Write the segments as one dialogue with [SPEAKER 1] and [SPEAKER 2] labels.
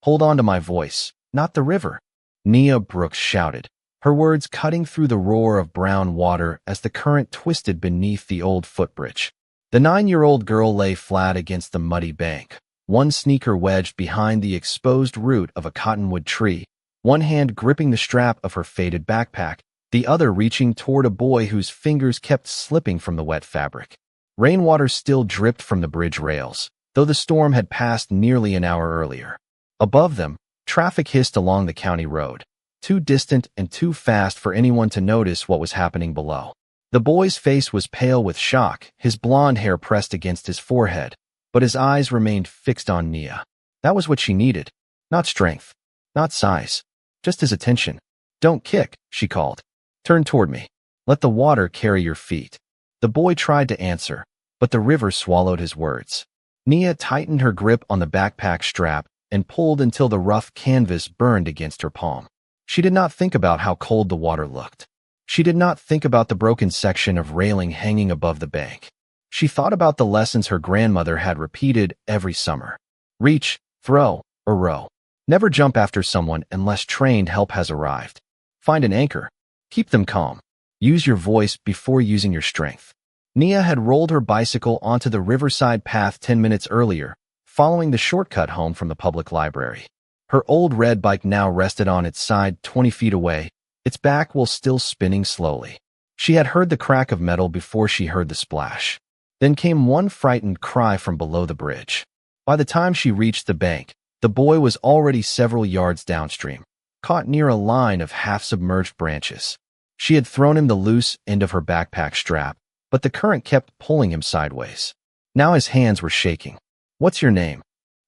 [SPEAKER 1] Hold on to my voice, not the river. Nia Brooks shouted, her words cutting through the roar of brown water as the current twisted beneath the old footbridge. The 9-year-old girl lay flat against the muddy bank, one sneaker wedged behind the exposed root of a cottonwood tree, one hand gripping the strap of her faded backpack, the other reaching toward a boy whose fingers kept slipping from the wet fabric. Rainwater still dripped from the bridge rails, though the storm had passed nearly an hour earlier. Above them, traffic hissed along the county road, too distant and too fast for anyone to notice what was happening below. The boy's face was pale with shock, his blonde hair pressed against his forehead, but his eyes remained fixed on Nia. That was what she needed. Not strength, not size, just his attention. Don't kick, she called. Turn toward me. Let the water carry your feet. The boy tried to answer, but the river swallowed his words. Nia tightened her grip on the backpack strap and pulled until the rough canvas burned against her palm. She did not think about how cold the water looked. She did not think about the broken section of railing hanging above the bank. She thought about the lessons her grandmother had repeated every summer. Reach, throw, or row. Never jump after someone unless trained help has arrived. Find an anchor. Keep them calm. Use your voice before using your strength. Nia had rolled her bicycle onto the riverside path 10 minutes earlier, following the shortcut home from the public library. Her old red bike now rested on its side 20 feet away, its back wheel still spinning slowly. She had heard the crack of metal before she heard the splash. Then came one frightened cry from below the bridge. By the time she reached the bank, the boy was already several yards downstream, caught near a line of half-submerged branches. She had thrown him the loose end of her backpack strap, but the current kept pulling him sideways. Now his hands were shaking. What's your name?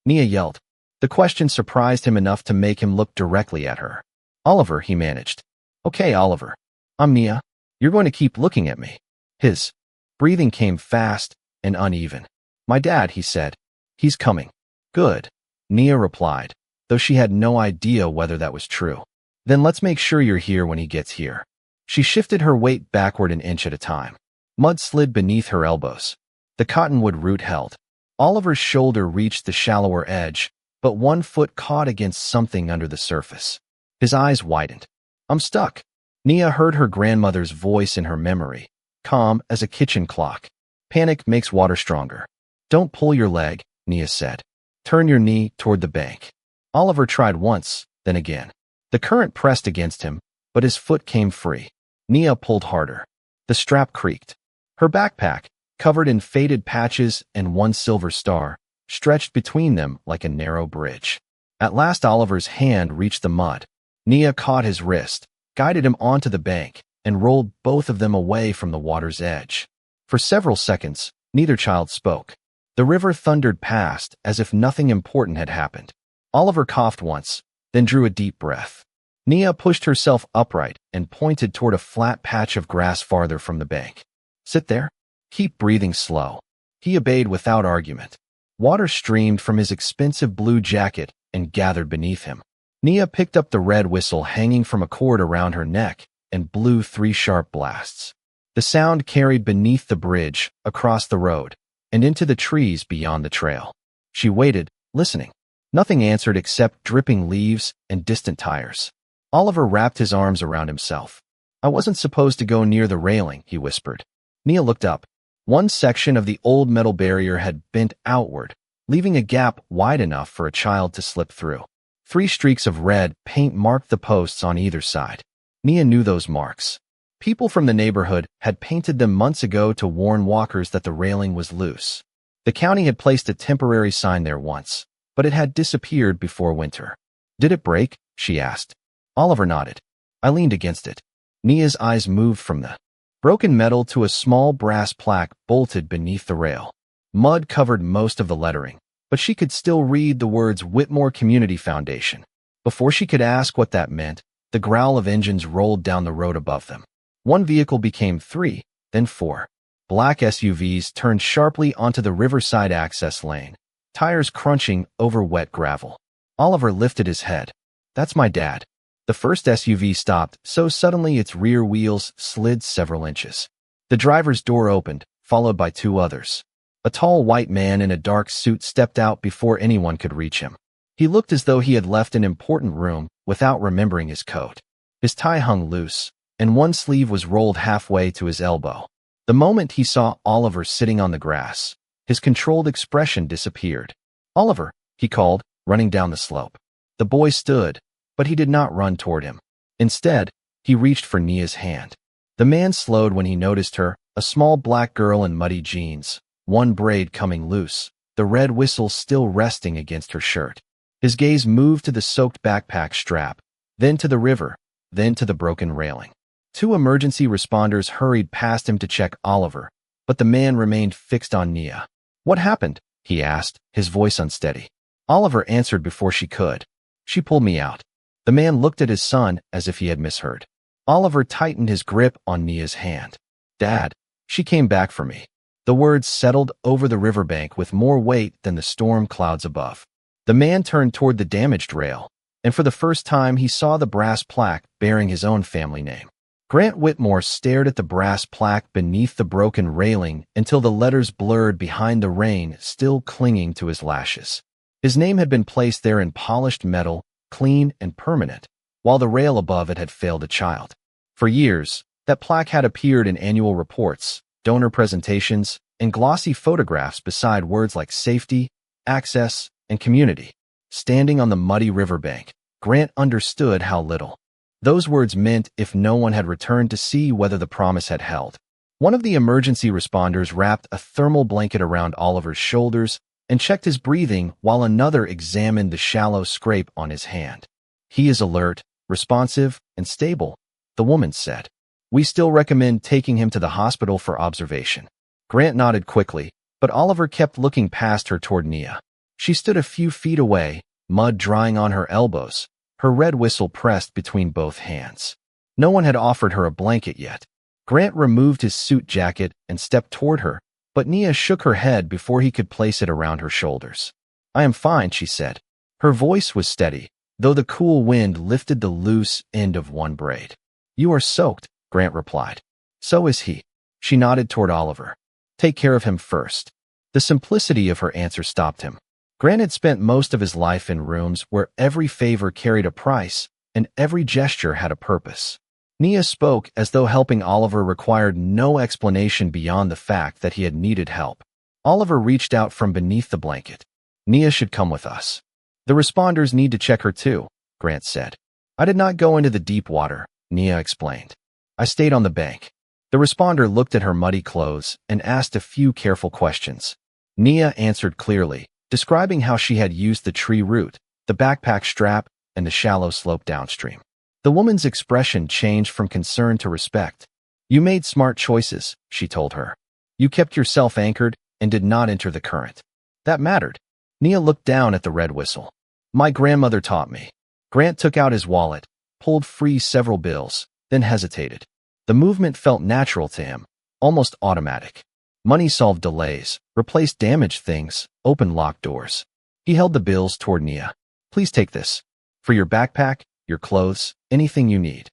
[SPEAKER 1] Nia yelled. The question surprised him enough to make him look directly at her. Oliver, he managed. Okay, Oliver. I'm Nia. You're going to keep looking at me. His breathing came fast and uneven. My dad, he said. He's coming. Good, Nia replied, though she had no idea whether that was true. Then let's make sure you're here when he gets here. She shifted her weight backward an inch at a time. Mud slid beneath her elbows. The cottonwood root held. Oliver's shoulder reached the shallower edge, but one foot caught against something under the surface. His eyes widened. I'm stuck. Nia heard her grandmother's voice in her memory, calm as a kitchen clock. Panic makes water stronger. Don't pull your leg, Nia said. Turn your knee toward the bank. Oliver tried once, then again. The current pressed against him, but his foot came free. Nia pulled harder. The strap creaked. Her backpack, covered in faded patches and one silver star, stretched between them like a narrow bridge. At last Oliver's hand reached the mud. Nia caught his wrist, guided him onto the bank, and rolled both of them away from the water's edge. For several seconds, neither child spoke. The river thundered past as if nothing important had happened. Oliver coughed once, then drew a deep breath. Nia pushed herself upright and pointed toward a flat patch of grass farther from the bank. Sit there. Keep breathing slow. He obeyed without argument. Water streamed from his expensive blue jacket and gathered beneath him. Nia picked up the red whistle hanging from a cord around her neck and blew 3 sharp blasts. The sound carried beneath the bridge, across the road, and into the trees beyond the trail. She waited, listening. Nothing answered except dripping leaves and distant tires. Oliver wrapped his arms around himself. I wasn't supposed to go near the railing, he whispered. Nia looked up. One section of the old metal barrier had bent outward, leaving a gap wide enough for a child to slip through. 3 streaks of red paint marked the posts on either side. Nia knew those marks. People from the neighborhood had painted them months ago to warn walkers that the railing was loose. The county had placed a temporary sign there once, but it had disappeared before winter. Did it break? She asked. Oliver nodded. I leaned against it. Nia's eyes moved from the broken metal to a small brass plaque bolted beneath the rail. Mud covered most of the lettering, but she could still read the words Whitmore Community Foundation. Before she could ask what that meant, the growl of engines rolled down the road above them. One vehicle became 3, then 4. Black SUVs turned sharply onto the riverside access lane, tires crunching over wet gravel. Oliver lifted his head. That's my dad. The first SUV stopped so suddenly its rear wheels slid several inches. The driver's door opened, followed by 2 others. A tall white man in a dark suit stepped out before anyone could reach him. He looked as though he had left an important room without remembering his coat. His tie hung loose, and one sleeve was rolled halfway to his elbow. The moment he saw Oliver sitting on the grass, his controlled expression disappeared. "Oliver," he called, running down the slope. The boy stood, but he did not run toward him. Instead, he reached for Nia's hand. The man slowed when he noticed her, a small black girl in muddy jeans, one braid coming loose, the red whistle still resting against her shirt. His gaze moved to the soaked backpack strap, then to the river, then to the broken railing. Two emergency responders hurried past him to check Oliver, but the man remained fixed on Nia. "What happened?" he asked, his voice unsteady. Oliver answered before she could. "She pulled me out." The man looked at his son as if he had misheard. Oliver tightened his grip on Nia's hand. "Dad, she came back for me." The words settled over the riverbank with more weight than the storm clouds above. The man turned toward the damaged rail, and for the first time he saw the brass plaque bearing his own family name. Grant Whitmore stared at the brass plaque beneath the broken railing until the letters blurred behind the rain still clinging to his lashes. His name had been placed there in polished metal, clean and permanent, while the rail above it had failed a child. For years, that plaque had appeared in annual reports, donor presentations, and glossy photographs beside words like safety, access, and community. Standing on the muddy riverbank, Grant understood how little those words meant if no one had returned to see whether the promise had held. One of the emergency responders wrapped a thermal blanket around Oliver's shoulders and checked his breathing while another examined the shallow scrape on his hand. "He is alert, responsive, and stable," the woman said. "We still recommend taking him to the hospital for observation." Grant nodded quickly, but Oliver kept looking past her toward Nia. She stood a few feet away, mud drying on her elbows, her red whistle pressed between both hands. No one had offered her a blanket yet. Grant removed his suit jacket and stepped toward her, but Nia shook her head before he could place it around her shoulders. "I am fine," she said. Her voice was steady, though the cool wind lifted the loose end of one braid. "You are soaked," Grant replied. "So is he." She nodded toward Oliver. "Take care of him first." The simplicity of her answer stopped him. Grant had spent most of his life in rooms where every favor carried a price and every gesture had a purpose. Nia spoke as though helping Oliver required no explanation beyond the fact that he had needed help. Oliver reached out from beneath the blanket. "Nia should come with us." "The responders need to check her too," Grant said. "I did not go into the deep water," Nia explained. "I stayed on the bank." The responder looked at her muddy clothes and asked a few careful questions. Nia answered clearly, describing how she had used the tree root, the backpack strap, and the shallow slope downstream. The woman's expression changed from concern to respect. "You made smart choices," she told her. "You kept yourself anchored and did not enter the current. That mattered." Nia looked down at the red whistle. "My grandmother taught me." Grant took out his wallet, pulled free several bills, then hesitated. The movement felt natural to him, almost automatic. Money solved delays, replaced damaged things, opened locked doors. He held the bills toward Nia. "Please take this. For your backpack, your clothes, anything you need."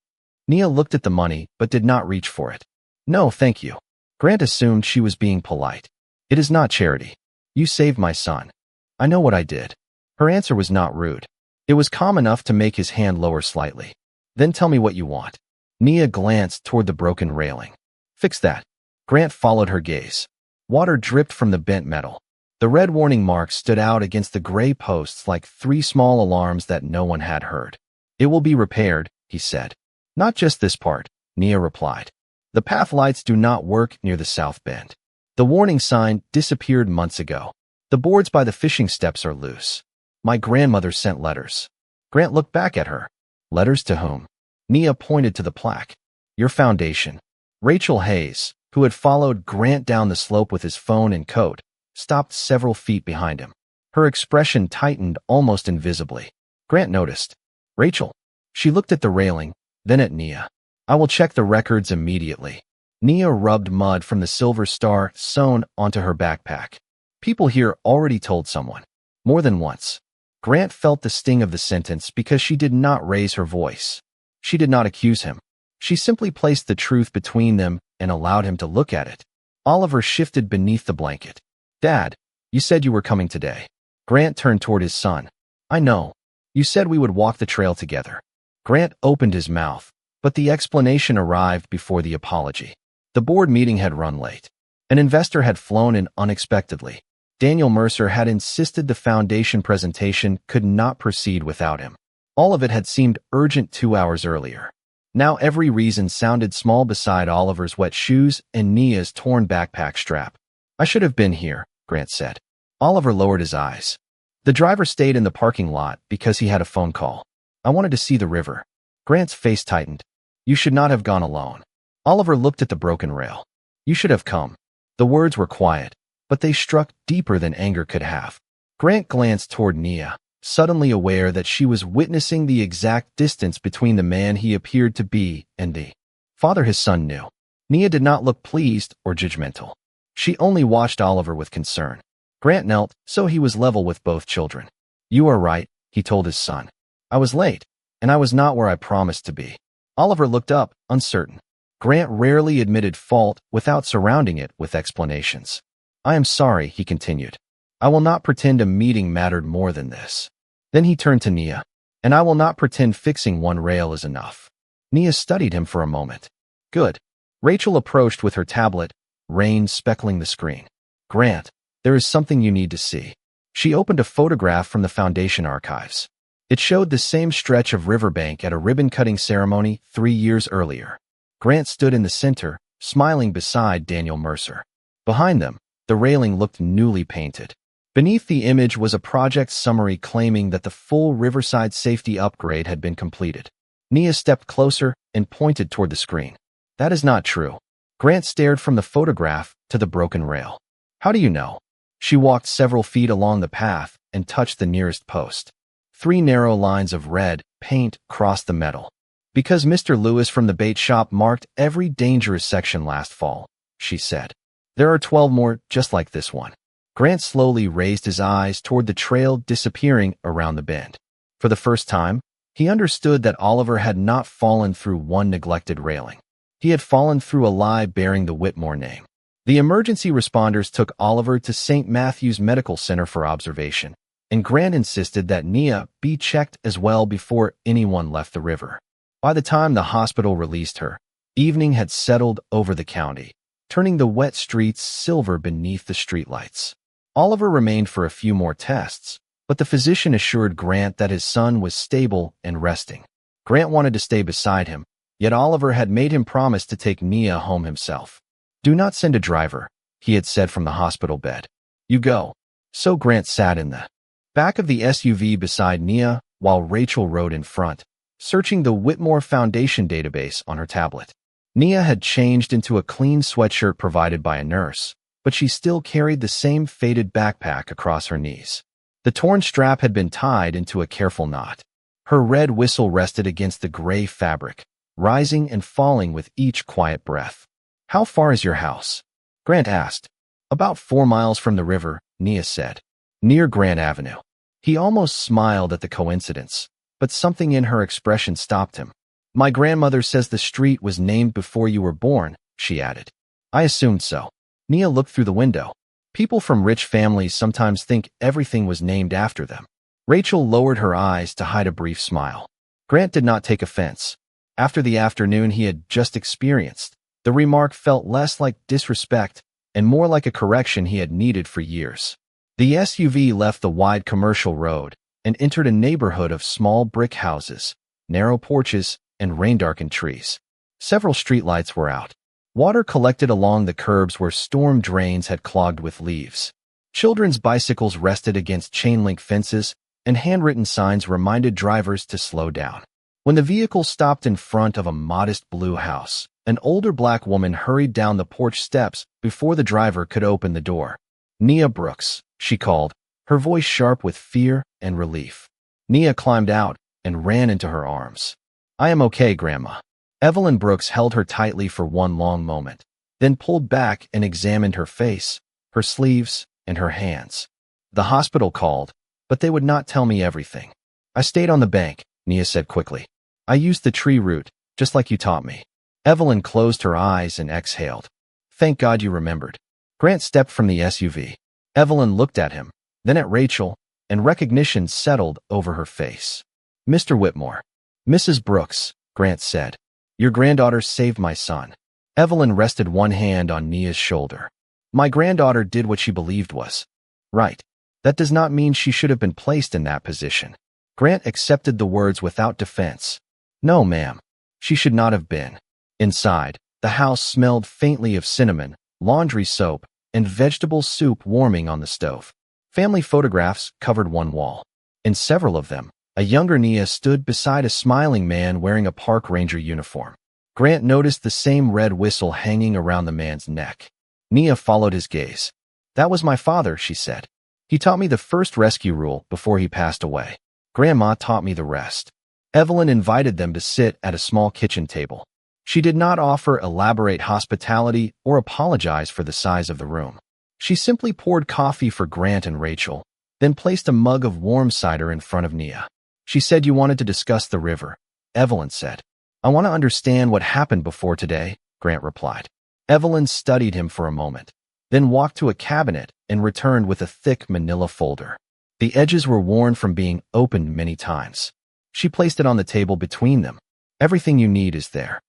[SPEAKER 1] Nia looked at the money, but did not reach for it. "No, thank you." Grant assumed she was being polite. "It is not charity. You saved my son. I know what I did." Her answer was not rude. It was calm enough to make his hand lower slightly. "Then tell me what you want." Nia glanced toward the broken railing. "Fix that." Grant followed her gaze. Water dripped from the bent metal. The red warning marks stood out against the gray posts like three small alarms that no one had heard. "It will be repaired," he said. "Not just this part," Nia replied. "The path lights do not work near the south bend. The warning sign disappeared months ago. The boards by the fishing steps are loose. My grandmother sent letters." Grant looked back at her. "Letters to whom?" Nia pointed to the plaque. "Your foundation." Rachel Hayes, who had followed Grant down the slope with his phone and coat, stopped several feet behind him. Her expression tightened almost invisibly. Grant noticed. "Rachel." She looked at the railing, then at Nia. "I will check the records immediately." Nia rubbed mud from the silver star sewn onto her backpack. "People here already told someone." More than once. Grant felt the sting of the sentence because she did not raise her voice. She did not accuse him. She simply placed the truth between them and allowed him to look at it. Oliver shifted beneath the blanket. "Dad, you said you were coming today." Grant turned toward his son. I know. You said we would walk the trail together. Grant opened his mouth, but the explanation arrived before the apology. The board meeting had run late. An investor had flown in unexpectedly. Daniel Mercer had insisted the foundation presentation could not proceed without him. All of it had seemed urgent 2 hours earlier. Now every reason sounded small beside Oliver's wet shoes and Nia's torn backpack strap. I should have been here, Grant said. Oliver lowered his eyes. The driver stayed in the parking lot because he had a phone call. I wanted to see the river. Grant's face tightened. You should not have gone alone. Oliver looked at the broken rail. You should have come. The words were quiet, but they struck deeper than anger could have. Grant glanced toward Nia, suddenly aware that she was witnessing the exact distance between the man he appeared to be and the father his son knew. Nia did not look pleased or judgmental. She only watched Oliver with concern. Grant knelt, so he was level with both children. You are right, he told his son. I was late, and I was not where I promised to be. Oliver looked up, uncertain. Grant rarely admitted fault without surrounding it with explanations. I am sorry, he continued. I will not pretend a meeting mattered more than this. Then he turned to Nia. And I will not pretend fixing one rail is enough. Nia studied him for a moment. Good. Rachel approached with her tablet, rain speckling the screen. Grant, there is something you need to see. She opened a photograph from the foundation archives. It showed the same stretch of riverbank at a ribbon-cutting ceremony 3 years earlier. Grant stood in the center, smiling beside Daniel Mercer. Behind them, the railing looked newly painted. Beneath the image was a project summary claiming that the full riverside safety upgrade had been completed. Nia stepped closer and pointed toward the screen. That is not true. Grant stared from the photograph to the broken rail. How do you know? She walked several feet along the path and touched the nearest post. 3 narrow lines of red paint crossed the metal. Because Mr. Lewis from the bait shop marked every dangerous section last fall, she said. There are 12 more just like this one. Grant slowly raised his eyes toward the trail disappearing around the bend. For the first time, he understood that Oliver had not fallen through one neglected railing. He had fallen through a lie bearing the Whitmore name. The emergency responders took Oliver to St. Matthew's Medical Center for observation, and Grant insisted that Nia be checked as well before anyone left the river. By the time the hospital released her, evening had settled over the county, turning the wet streets silver beneath the streetlights. Oliver remained for a few more tests, but the physician assured Grant that his son was stable and resting. Grant wanted to stay beside him, yet Oliver had made him promise to take Nia home himself. Do not send a driver, he had said from the hospital bed. You go. So Grant sat in the back of the SUV beside Nia while Rachel rode in front, searching the Whitmore Foundation database on her tablet. Nia had changed into a clean sweatshirt provided by a nurse, but she still carried the same faded backpack across her knees. The torn strap had been tied into a careful knot. Her red whistle rested against the gray fabric, rising and falling with each quiet breath. How far is your house? Grant asked. About 4 miles from the river, Nia said. Near Grant Avenue. He almost smiled at the coincidence, but something in her expression stopped him. My grandmother says the street was named before you were born, she added. I assumed so. Nia looked through the window. People from rich families sometimes think everything was named after them. Rachel lowered her eyes to hide a brief smile. Grant did not take offense. After the afternoon he had just experienced, the remark felt less like disrespect and more like a correction he had needed for years. The SUV left the wide commercial road and entered a neighborhood of small brick houses, narrow porches, and rain-darkened trees. Several streetlights were out. Water collected along the curbs where storm drains had clogged with leaves. Children's bicycles rested against chain-link fences, and handwritten signs reminded drivers to slow down. When the vehicle stopped in front of a modest blue house, an older black woman hurried down the porch steps before the driver could open the door. Nia Brooks, she called, her voice sharp with fear and relief. Nia climbed out and ran into her arms. I am okay, Grandma. Evelyn Brooks held her tightly for one long moment, then pulled back and examined her face, her sleeves, and her hands. The hospital called, but they would not tell me everything. I stayed on the bank, Nia said quickly. I used the tree root, just like you taught me. Evelyn closed her eyes and exhaled. Thank God you remembered. Grant stepped from the SUV. Evelyn looked at him, then at Rachel, and recognition settled over her face. Mr. Whitmore. Mrs. Brooks, Grant said. Your granddaughter saved my son. Evelyn rested one hand on Nia's shoulder. My granddaughter did what she believed was right. That does not mean she should have been placed in that position. Grant accepted the words without defense. No, ma'am. She should not have been. Inside, the house smelled faintly of cinnamon, laundry soap, and vegetable soup warming on the stove. Family photographs covered one wall. In several of them, a younger Nia stood beside a smiling man wearing a park ranger uniform. Grant noticed the same red whistle hanging around the man's neck. Nia followed his gaze. That was my father, she said. He taught me the first rescue rule before he passed away. Grandma taught me the rest. Evelyn invited them to sit at a small kitchen table. She did not offer elaborate hospitality or apologize for the size of the room. She simply poured coffee for Grant and Rachel, then placed a mug of warm cider in front of Nia. She said you wanted to discuss the river. Evelyn said. I want to understand what happened before today, Grant replied. Evelyn studied him for a moment, then walked to a cabinet and returned with a thick manila folder. The edges were worn from being opened many times. She placed it on the table between them. Everything you need is there.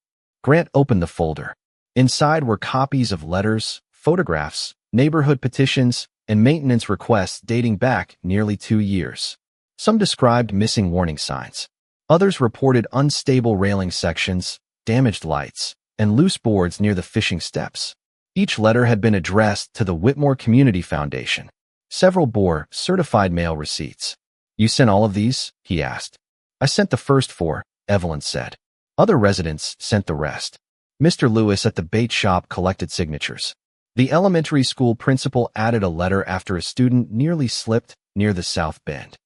[SPEAKER 1] Grant opened the folder. Inside were copies of letters, photographs, neighborhood petitions, and maintenance requests dating back nearly 2 years. Some described missing warning signs. Others reported unstable railing sections, damaged lights, and loose boards near the fishing steps. Each letter had been addressed to the Whitmore Community Foundation. Several bore certified mail receipts. You sent all of these? He asked. I sent the first 4, Evelyn said. Other residents sent the rest. Mr. Lewis at the bait shop collected signatures. The elementary school principal added a letter after a student nearly slipped near the south bend.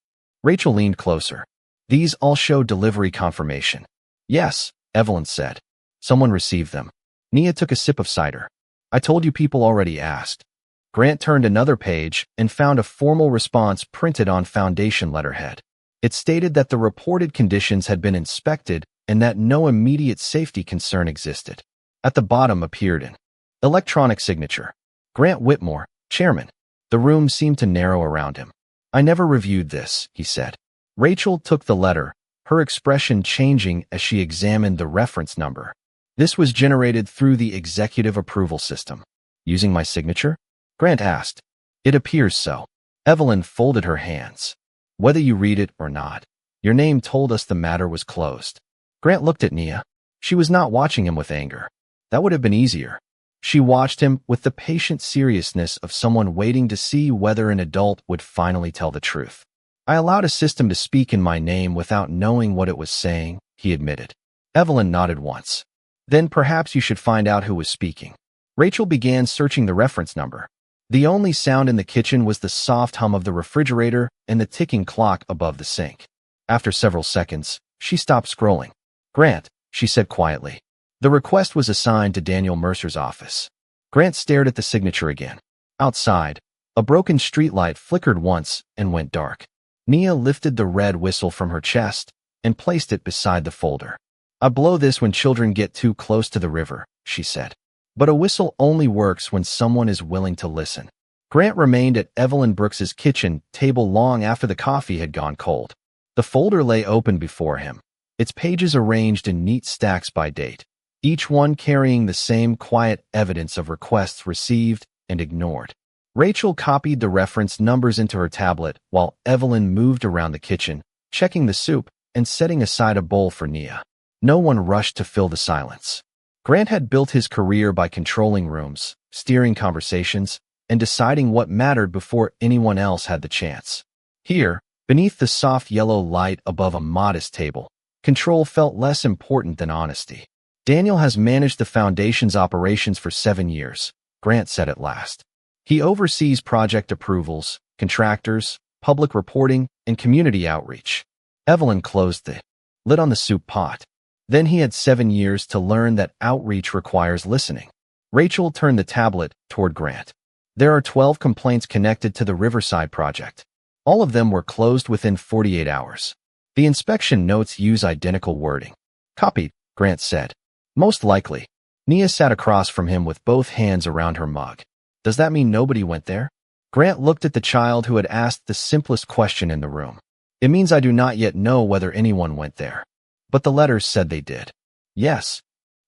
[SPEAKER 1] Rachel leaned closer. These all show delivery confirmation. Yes, Evelyn said. Someone received them. Nia took a sip of cider. I told you people already asked. Grant turned another page and found a formal response printed on foundation letterhead. It stated that the reported conditions had been inspected and that no immediate safety concern existed. At the bottom appeared an electronic signature. Grant Whitmore, chairman. The room seemed to narrow around him. I never reviewed this, he said. Rachel took the letter, her expression changing as she examined the reference number. This was generated through the executive approval system. Using my signature? Grant asked. It appears so. Evelyn folded her hands. Whether you read it or not, your name told us the matter was closed. Grant looked at Nia. She was not watching him with anger. That would have been easier. She watched him with the patient seriousness of someone waiting to see whether an adult would finally tell the truth. I allowed a system to speak in my name without knowing what it was saying, he admitted. Evelyn nodded once. Then perhaps you should find out who was speaking. Rachel began searching the reference number. The only sound in the kitchen was the soft hum of the refrigerator and the ticking clock above the sink. After several seconds, she stopped scrolling. Grant, she said quietly. The request was assigned to Daniel Mercer's office. Grant stared at the signature again. Outside, a broken streetlight flickered once and went dark. Nia lifted the red whistle from her chest and placed it beside the folder. I blow this when children get too close to the river, she said. But a whistle only works when someone is willing to listen. Grant remained at Evelyn Brooks's kitchen table long after the coffee had gone cold. The folder lay open before him, its pages arranged in neat stacks by date, each one carrying the same quiet evidence of requests received and ignored. Rachel copied the reference numbers into her tablet while Evelyn moved around the kitchen, checking the soup and setting aside a bowl for Nia. No one rushed to fill the silence. Grant had built his career by controlling rooms, steering conversations, and deciding what mattered before anyone else had the chance. Here, beneath the soft yellow light above a modest table, control felt less important than honesty. Daniel has managed the foundation's operations for 7 years, Grant said at last. He oversees project approvals, contractors, public reporting, and community outreach. Evelyn closed the lid on the soup pot. Then he had 7 years to learn that outreach requires listening. Rachel turned the tablet toward Grant. There are 12 complaints connected to the Riverside project. All of them were closed within 48 hours. The inspection notes use identical wording. Copied, Grant said. Most likely. Nia sat across from him with both hands around her mug. Does that mean nobody went there? Grant looked at the child who had asked the simplest question in the room. It means I do not yet know whether anyone went there. But the letters said they did. Yes.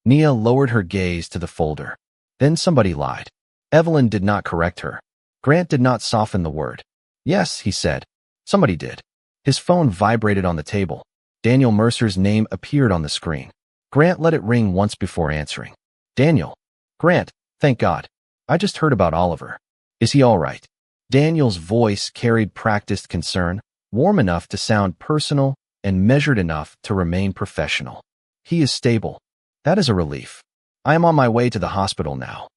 [SPEAKER 1] Nia lowered her gaze to the folder. Then somebody lied. Evelyn did not correct her. Grant did not soften the word. Yes, he said. Somebody did. His phone vibrated on the table. Daniel Mercer's name appeared on the screen. Grant let it ring once before answering. Daniel. Grant, thank God. I just heard about Oliver. Is he all right? Daniel's voice carried practiced concern, warm enough to sound personal and measured enough to remain professional. He is stable. That is a relief. I am on my way to the hospital now.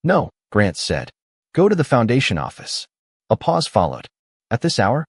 [SPEAKER 1] No, Grant said. Go to the foundation office. A pause followed. At this hour?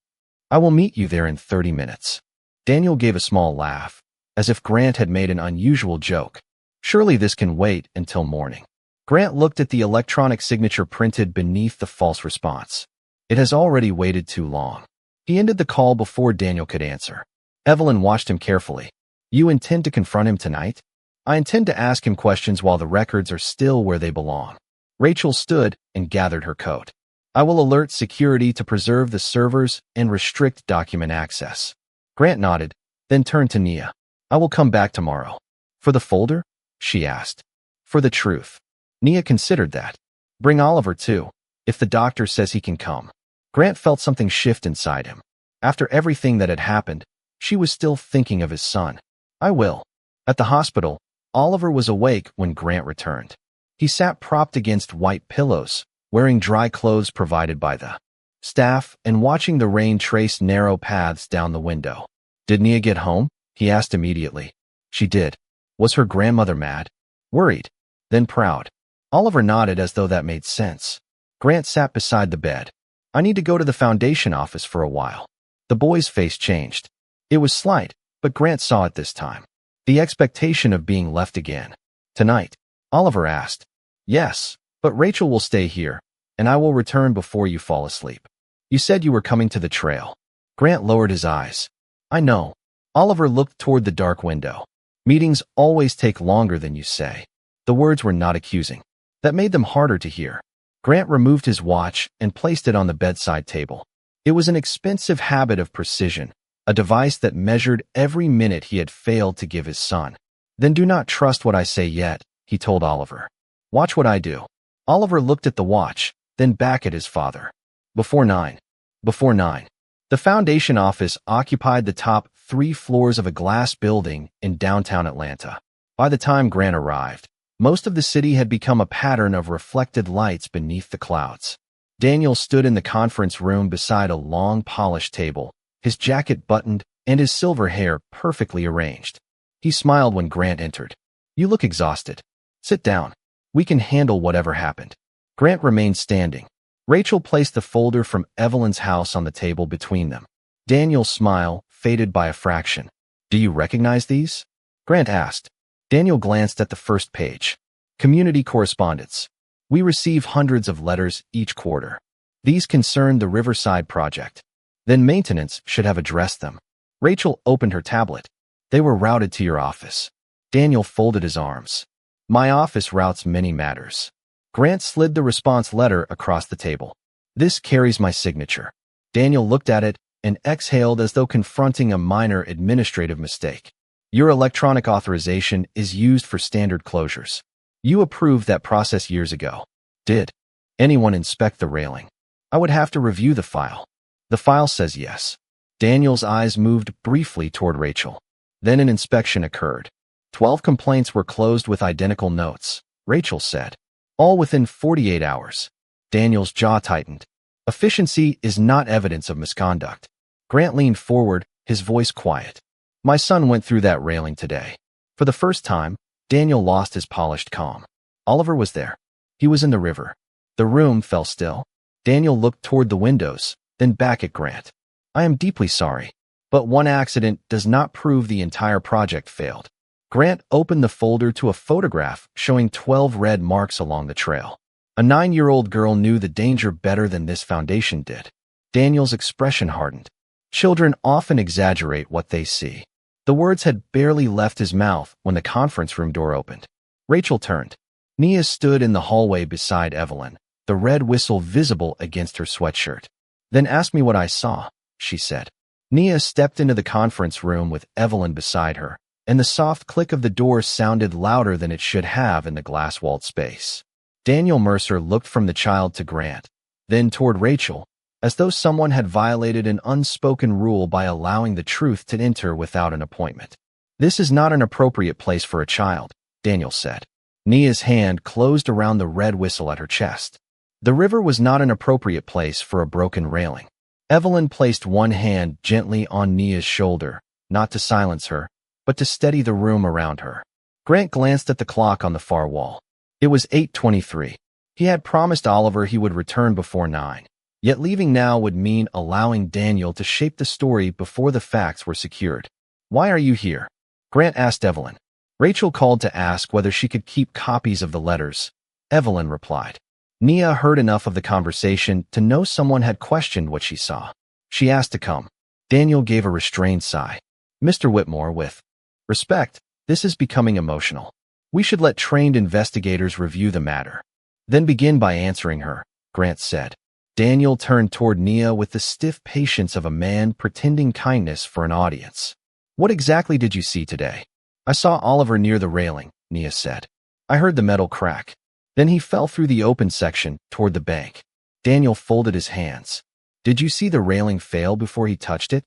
[SPEAKER 1] I will meet you there in 30 minutes. Daniel gave a small laugh, as if Grant had made an unusual joke. Surely this can wait until morning. Grant looked at the electronic signature printed beneath the false response. It has already waited too long. He ended the call before Daniel could answer. Evelyn watched him carefully. You intend to confront him tonight? I intend to ask him questions while the records are still where they belong. Rachel stood and gathered her coat. I will alert security to preserve the servers and restrict document access. Grant nodded, then turned to Nia. I will come back tomorrow. For the folder? She asked. For the truth. Nia considered that. Bring Oliver too, if the doctor says he can come. Grant felt something shift inside him. After everything that had happened, she was still thinking of his son. I will. At the hospital, Oliver was awake when Grant returned. He sat propped against white pillows, wearing dry clothes provided by the staff and watching the rain trace narrow paths down the window. Did Nia get home? He asked immediately. She did. Was her grandmother mad? Worried? Then proud? Oliver nodded as though that made sense. Grant sat beside the bed. I need to go to the foundation office for a while. The boy's face changed. It was slight, but Grant saw it this time. The expectation of being left again. Tonight? Oliver asked. Yes, but Rachel will stay here, and I will return before you fall asleep. You said you were coming to the trail. Grant lowered his eyes. I know. Oliver looked toward the dark window. Meetings always take longer than you say. The words were not accusing. That made them harder to hear. Grant removed his watch and placed it on the bedside table. It was an expensive habit of precision, a device that measured every minute he had failed to give his son. Then do not trust what I say yet, he told Oliver. Watch what I do. Oliver looked at the watch, then back at his father. Before 9. Before 9. The foundation office occupied the top 3 floors of a glass building in downtown Atlanta. By the time Grant arrived, most of the city had become a pattern of reflected lights beneath the clouds. Daniel stood in the conference room beside a long, polished table, his jacket buttoned and his silver hair perfectly arranged. He smiled when Grant entered. You look exhausted. Sit down. We can handle whatever happened. Grant remained standing. Rachel placed the folder from Evelyn's house on the table between them. Daniel's smile faded by a fraction. Do you recognize these? Grant asked. Daniel glanced at the first page. Community correspondence. We receive hundreds of letters each quarter. These concern the Riverside project. Then maintenance should have addressed them. Rachel opened her tablet. They were routed to your office. Daniel folded his arms. My office routes many matters. Grant slid the response letter across the table. This carries my signature. Daniel looked at it and exhaled as though confronting a minor administrative mistake. Your electronic authorization is used for standard closures. You approved that process years ago. Did anyone inspect the railing? I would have to review the file. The file says yes. Daniel's eyes moved briefly toward Rachel. Then an inspection occurred. 12 complaints were closed with identical notes, Rachel said. All within 48 hours. Daniel's jaw tightened. Efficiency is not evidence of misconduct. Grant leaned forward, his voice quiet. My son went through that railing today. For the first time, Daniel lost his polished calm. Oliver was there. He was in the river. The room fell still. Daniel looked toward the windows, then back at Grant. I am deeply sorry, but one accident does not prove the entire project failed. Grant opened the folder to a photograph showing 12 red marks along the trail. A 9-year-old girl knew the danger better than this foundation did. Daniel's expression hardened. Children often exaggerate what they see. The words had barely left his mouth when the conference room door opened. Rachel turned. Nia stood in the hallway beside Evelyn, the red whistle visible against her sweatshirt. Then ask me what I saw, she said. Nia stepped into the conference room with Evelyn beside her, and the soft click of the door sounded louder than it should have in the glass-walled space. Daniel Mercer looked from the child to Grant, then toward Rachel, as though someone had violated an unspoken rule by allowing the truth to enter without an appointment. This is not an appropriate place for a child, Daniel said. Nia's hand closed around the red whistle at her chest. The river was not an appropriate place for a broken railing. Evelyn placed one hand gently on Nia's shoulder, not to silence her, but to steady the room around her. Grant glanced at the clock on the far wall. It was 8:23. He had promised Oliver he would return before 9. Yet leaving now would mean allowing Daniel to shape the story before the facts were secured. "Why are you here?" Grant asked Evelyn. Rachel called to ask whether she could keep copies of the letters. Evelyn replied. Nia heard enough of the conversation to know someone had questioned what she saw. She asked to come. Daniel gave a restrained sigh. "Mr. Whitmore, with respect, this is becoming emotional. We should let trained investigators review the matter. Then begin by answering her," Grant said. Daniel turned toward Nia with the stiff patience of a man pretending kindness for an audience. "What exactly did you see today?" "I saw Oliver near the railing," Nia said. "I heard the metal crack. Then he fell through the open section toward the bank." Daniel folded his hands. "Did you see the railing fail before he touched it?"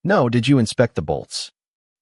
[SPEAKER 1] "No." "Did you inspect the bolts?"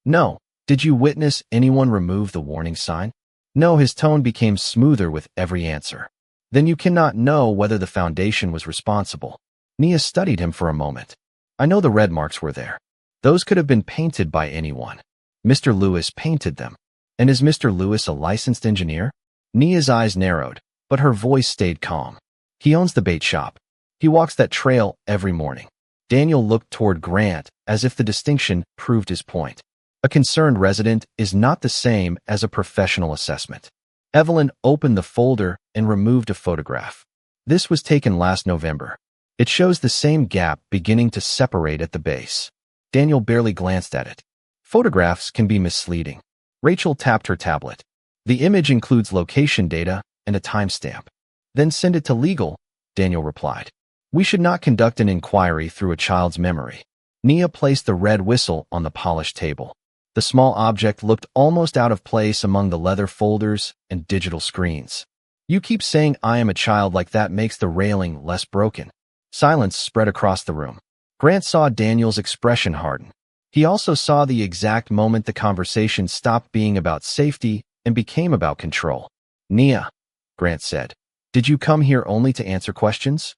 [SPEAKER 1] "No." "Did you witness anyone remove the warning sign?" "No." His tone became smoother with every answer. "Then you cannot know whether the foundation was responsible." Nia studied him for a moment. "I know the red marks were there. Those could have been painted by anyone. Mr. Lewis painted them. And is Mr. Lewis a licensed engineer?" Nia's eyes narrowed, but her voice stayed calm. "He owns the bait shop. He walks that trail every morning." Daniel looked toward Grant as if the distinction proved his point. A concerned resident is not the same as a professional assessment. Evelyn opened the folder and removed a photograph. This was taken last November. It shows the same gap beginning to separate at the base. Daniel barely glanced at it. Photographs can be misleading. Rachel tapped her tablet. "The image includes location data and a timestamp." "Then send it to legal," Daniel replied. "We should not conduct an inquiry through a child's memory." Nia placed the red whistle on the polished table. The small object looked almost out of place among the leather folders and digital screens. "You keep saying I am a child like that makes the railing less broken." Silence spread across the room. Grant saw Daniel's expression harden. He also saw the exact moment the conversation stopped being about safety and became about control. "Nia," Grant said, "did you come here only to answer questions?"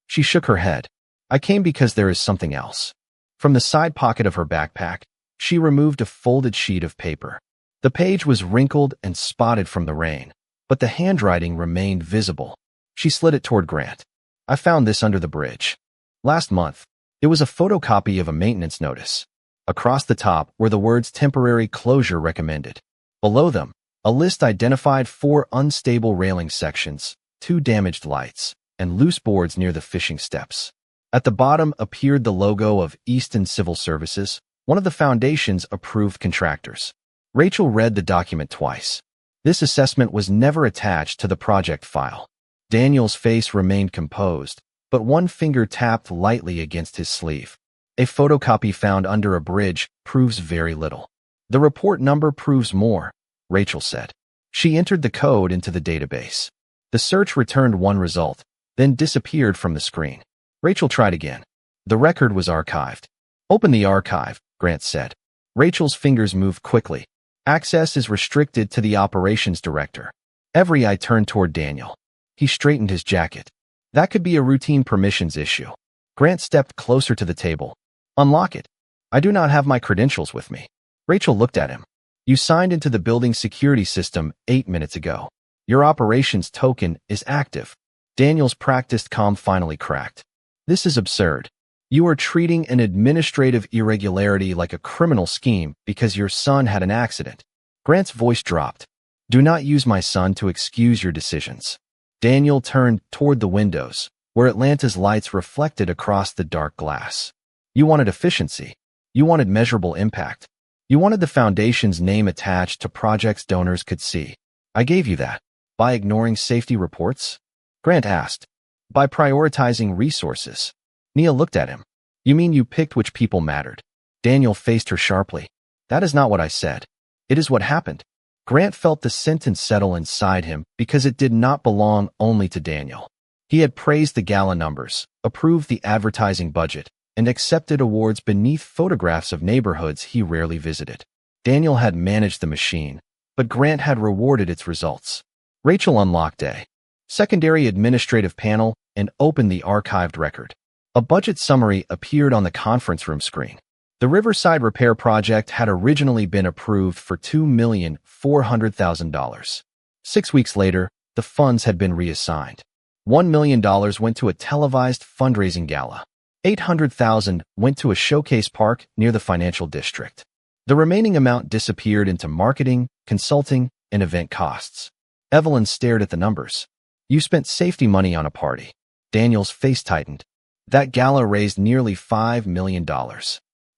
[SPEAKER 1] She shook her head. "I came because there is something else." From the side pocket of her backpack, she removed a folded sheet of paper. The page was wrinkled and spotted from the rain, but the handwriting remained visible. She slid it toward Grant. "I found this under the bridge. Last month, it was a photocopy of a maintenance notice. Across the top were the words temporary closure recommended. Below them, a list identified 4 unstable railing sections, 2 damaged lights, and loose boards near the fishing steps. At the bottom appeared the logo of Easton Civil Services, one of the Foundation's approved contractors. Rachel read the document twice. This assessment was never attached to the project file. Daniel's face remained composed, but one finger tapped lightly against his sleeve. "A photocopy found under a bridge proves very little. The report number proves more," Rachel said. She entered the code into the database. The search returned one result, then disappeared from the screen. Rachel tried again. The record was archived. "Open the archive," Grant said. Rachel's fingers moved quickly. "Access is restricted to the operations director." Every eye turned toward Daniel. He straightened his jacket. "That could be a routine permissions issue." Grant stepped closer to the table. "Unlock it." "I do not have my credentials with me." Rachel looked at him. "You signed into the building security system 8 minutes ago. Your operations token is active." Daniel's practiced calm finally cracked. "This is absurd. You are treating an administrative irregularity like a criminal scheme because your son had an accident." Grant's voice dropped. "Do not use my son to excuse your decisions." Daniel turned toward the windows, where Atlanta's lights reflected across the dark glass. "You wanted efficiency. You wanted measurable impact. You wanted the Foundation's name attached to projects donors could see. I gave you that. By ignoring safety reports?" Grant asked. By prioritizing resources. Nia looked at him. You mean you picked which people mattered? Daniel faced her sharply. That is not what I said. It is what happened. Grant felt the sentence settle inside him because it did not belong only to Daniel. He had praised the gala numbers, approved the advertising budget, and accepted awards beneath photographs of neighborhoods he rarely visited. Daniel had managed the machine, but Grant had rewarded its results. Rachel unlocked a secondary administrative panel and opened the archived record. A budget summary appeared on the conference room screen. The Riverside Repair Project had originally been approved for $2,400,000. 6 weeks later, the funds had been reassigned. $1 million went to a televised fundraising gala. $800,000 went to a showcase park near the financial district. The remaining amount disappeared into marketing, consulting, and event costs. Evelyn stared at the numbers. You spent safety money on a party. Daniel's face tightened. That gala raised nearly $5 million.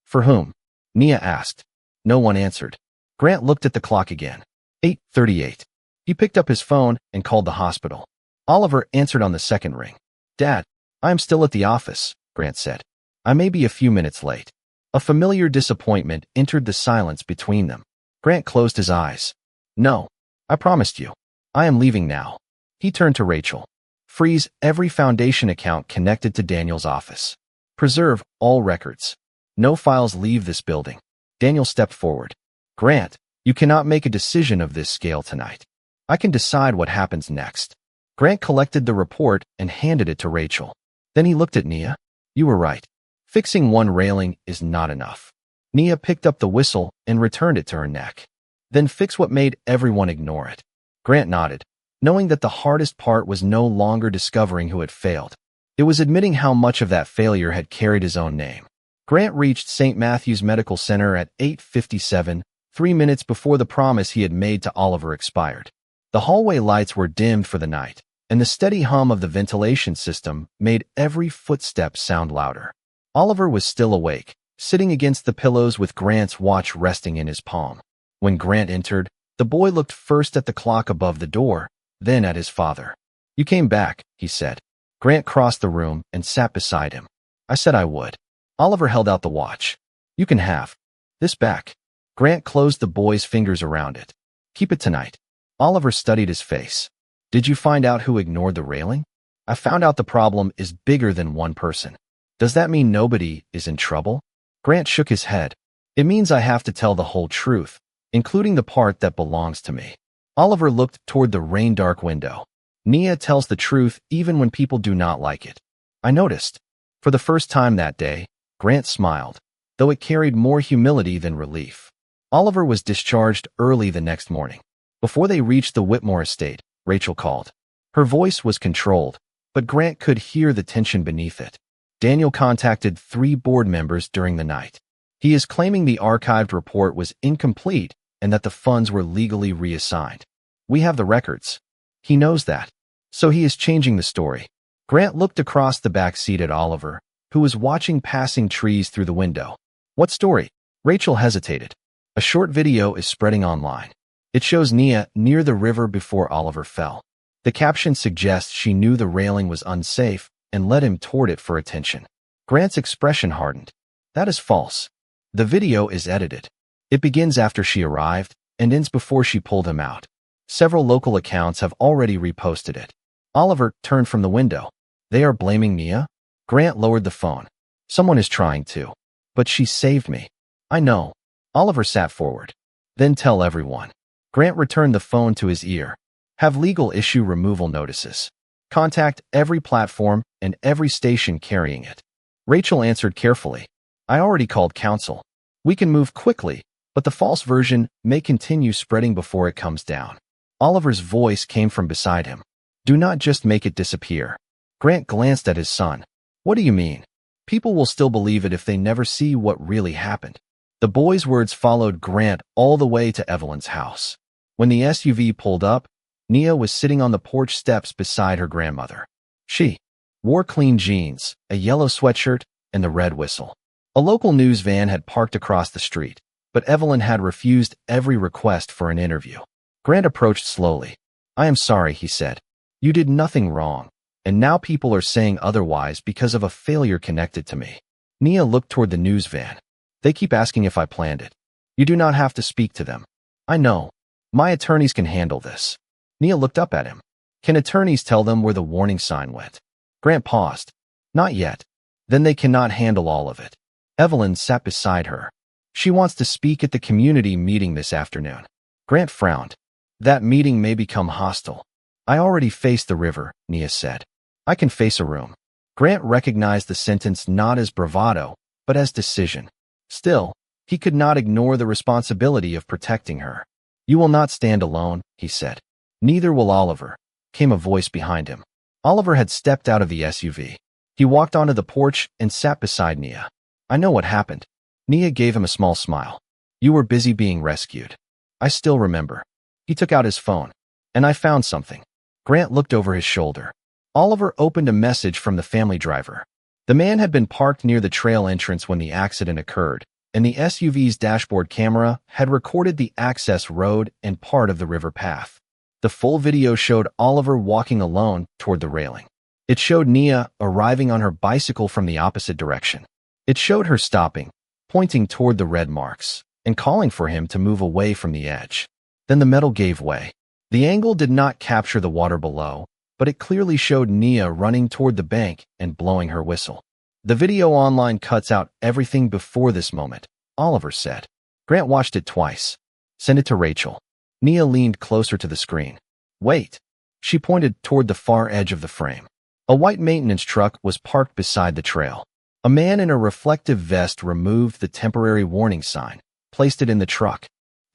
[SPEAKER 1] For whom? Nia asked. No one answered. Grant looked at the clock again. 8:38. He picked up his phone and called the hospital. Oliver answered on the second ring. Dad, I am still at the office, Grant said. I may be a few minutes late. A familiar disappointment entered the silence between them. Grant closed his eyes. No, I promised you. I am leaving now. He turned to Rachel. Freeze every foundation account connected to Daniel's office. Preserve all records. No files leave this building. Daniel stepped forward. Grant, you cannot make a decision of this scale tonight. I can decide what happens next. Grant collected the report and handed it to Rachel. Then he looked at Nia. You were right. Fixing one railing is not enough. Nia picked up the whistle and returned it to her neck. Then fix what made everyone ignore it. Grant nodded, knowing that the hardest part was no longer discovering who had failed. It was admitting how much of that failure had carried his own name. Grant reached St. Matthew's Medical Center at 8:57, 3 minutes before the promise he had made to Oliver expired. The hallway lights were dimmed for the night, and the steady hum of the ventilation system made every footstep sound louder. Oliver was still awake, sitting against the pillows with Grant's watch resting in his palm. When Grant entered, the boy looked first at the clock above the door, then at his father. You came back, he said. Grant crossed the room and sat beside him. I said I would. Oliver held out the watch. You can have this back. Grant closed the boy's fingers around it. Keep it tonight. Oliver studied his face. Did you find out who ignored the railing? I found out the problem is bigger than one person. Does that mean nobody is in trouble? Grant shook his head. It means I have to tell the whole truth, including the part that belongs to me. Oliver looked toward the rain-dark window. Nia tells the truth even when people do not like it. I noticed. For the first time that day, Grant smiled, though it carried more humility than relief. Oliver was discharged early the next morning. Before they reached the Whitmore estate, Rachel called. Her voice was controlled, but Grant could hear the tension beneath it. Daniel contacted 3 board members during the night. He is claiming the archived report was incomplete and that the funds were legally reassigned. We have the records. He knows that. So he is changing the story. Grant looked across the back seat at Oliver, who was watching passing trees through the window. What story? Rachel hesitated. A short video is spreading online. It shows Nia near the river before Oliver fell. The caption suggests she knew the railing was unsafe and led him toward it for attention. Grant's expression hardened. That is false. The video is edited. It begins after she arrived and ends before she pulled him out. Several local accounts have already reposted it. Oliver turned from the window. They are blaming Nia? Grant lowered the phone. Someone is trying to. But she saved me. I know. Oliver sat forward. Then tell everyone. Grant returned the phone to his ear. Have legal issue removal notices. Contact every platform and every station carrying it. Rachel answered carefully. I already called counsel. We can move quickly, but the false version may continue spreading before it comes down. Oliver's voice came from beside him. Do not just make it disappear. Grant glanced at his son. What do you mean? People will still believe it if they never see what really happened. The boy's words followed Grant all the way to Evelyn's house. When the SUV pulled up, Nia was sitting on the porch steps beside her grandmother. She wore clean jeans, a yellow sweatshirt, and the red whistle. A local news van had parked across the street, but Evelyn had refused every request for an interview. Grant approached slowly. I am sorry, he said. You did nothing wrong. and now people are saying otherwise because of a failure connected to me. Nia looked toward the news van. They keep asking if I planned it. You do not have to speak to them. I know. My attorneys can handle this. Nia looked up at him. Can attorneys tell them where the warning sign went? Grant paused. Not yet. Then they cannot handle all of it. Evelyn sat beside her. She wants to speak at the community meeting this afternoon. Grant frowned. That meeting may become hostile. I already faced the river, Nia said. I can face a room. Grant recognized the sentence not as bravado, but as decision. Still, he could not ignore the responsibility of protecting her. You will not stand alone, he said. Neither will Oliver, came a voice behind him. Oliver had stepped out of the SUV. He walked onto the porch and sat beside Nia. I know what happened. Nia gave him a small smile. You were busy being rescued. I still remember. He took out his phone. And I found something. Grant looked over his shoulder. Oliver opened a message from the family driver. The man had been parked near the trail entrance when the accident occurred, and the SUV's dashboard camera had recorded the access road and part of the river path. The full video showed Oliver walking alone toward the railing. It showed Nia arriving on her bicycle from the opposite direction. It showed her stopping, pointing toward the red marks, and calling for him to move away from the edge. Then the metal gave way. The angle did not capture the water below, but it clearly showed Nia running toward the bank and blowing her whistle. The video online cuts out everything before this moment, Oliver said. Grant watched it twice. Send it to Rachel. Nia leaned closer to the screen. Wait. She pointed toward the far edge of the frame. A white maintenance truck was parked beside the trail. A man in a reflective vest removed the temporary warning sign, placed it in the truck,